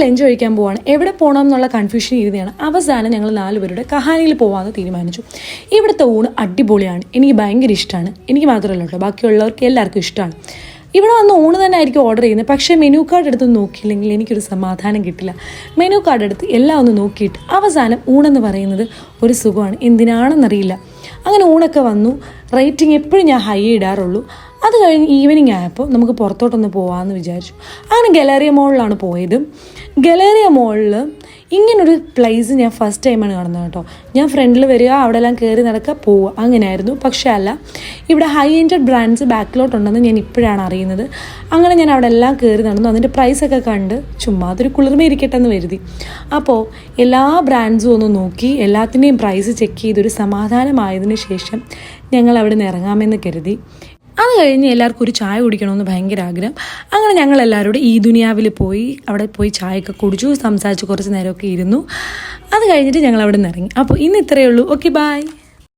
Lunch കഴിക്കാൻ പോവാണ്. എവിടെ പോകണം എന്നുള്ള കൺഫ്യൂഷൻ ഇരുന്നതാണ്. അവസാനം ഞങ്ങൾ 4 പേരുടെ കഹാനിയിൽ പോകാമെന്ന് തീരുമാനിച്ചു. ഇവിടുത്തെ ഊണ് അടിപൊളിയാണ്, എനിക്ക് ഭയങ്കര ഇഷ്ടമാണ്. എനിക്ക് മാത്രമല്ല കേട്ടോ, ബാക്കിയുള്ളവർക്ക് എല്ലാവർക്കും ഇഷ്ടമാണ്. ഇവിടെ വന്ന് ഊണ് തന്നെ ആയിരിക്കും ഓർഡർ ചെയ്യുന്നത്. പക്ഷേ മെനു കാർഡ് എടുത്ത് നോക്കിയില്ലെങ്കിൽ എനിക്കൊരു സമാധാനം കിട്ടില്ല. മെനു കാർഡ് എടുത്ത് എല്ലാം ഒന്ന് നോക്കിയിട്ട് അവസാനം ഊണെന്ന് പറയുന്നത് ഒരു സുഖമാണ്, എന്തിനാണെന്നറിയില്ല. അങ്ങനെ ഊണൊക്കെ വന്നു. റേറ്റിംഗ് എപ്പോഴും ഞാൻ ഹൈ ഇടാറുള്ളൂ. അത് കഴിഞ്ഞ് ഈവനിങ് ആയപ്പോൾ നമുക്ക് പുറത്തോട്ടൊന്ന് പോകാമെന്ന് വിചാരിച്ചു. അങ്ങനെ ഗലേറിയ മോളിലാണ് പോയത്. ഗലേറിയ മോളിൽ ഇങ്ങനൊരു പ്ലേസ് ഞാൻ ഫസ്റ്റ് ടൈമാണ് കാണുന്നത് കേട്ടോ. ഞാൻ ഫ്രണ്ടിൽ വരിക, അവിടെ എല്ലാം കയറി നടക്കുക, പോവുക, അങ്ങനെയായിരുന്നു. പക്ഷേ അല്ല, ഇവിടെ ഹൈ എൻഡ് ബ്രാൻഡ്സ് ബാക്കിലോട്ടുണ്ടെന്ന് ഞാൻ ഇപ്പോഴാണ് അറിയുന്നത്. അങ്ങനെ ഞാൻ അവിടെ എല്ലാം കയറി നടന്നു. അതിൻ്റെ പ്രൈസൊക്കെ കണ്ട് ചുമ്മാ അതൊരു കുളിർമ ഇരിക്കട്ടെ എന്ന് കരുതി. അപ്പോൾ എല്ലാ ബ്രാൻഡ്സും ഒന്ന് നോക്കി എല്ലാത്തിൻ്റെയും പ്രൈസ് ചെക്ക് ചെയ്തൊരു സമാധാനമായതിനു ശേഷം ഞങ്ങൾ അവിടെ നിന്ന് ഇറങ്ങാമെന്ന് കരുതി. അത് കഴിഞ്ഞ് എല്ലാവർക്കും ഒരു ചായ കുടിക്കണമെന്ന് ഭയങ്കര ആഗ്രഹം. അങ്ങനെ ഞങ്ങൾ എല്ലാവരോടും ഈ ദുനിയാവിൽ പോയി അവിടെ പോയി ചായയൊക്കെ കുടിച്ചു, സംസാരിച്ച് കുറച്ച് നേരമൊക്കെ ഇരുന്നു. അത് കഴിഞ്ഞിട്ട് ഞങ്ങൾ അവിടെ നിന്ന് ഇറങ്ങി. അപ്പോൾ ഇന്ന് ഇത്രയേ ഉള്ളൂ. Okay, by.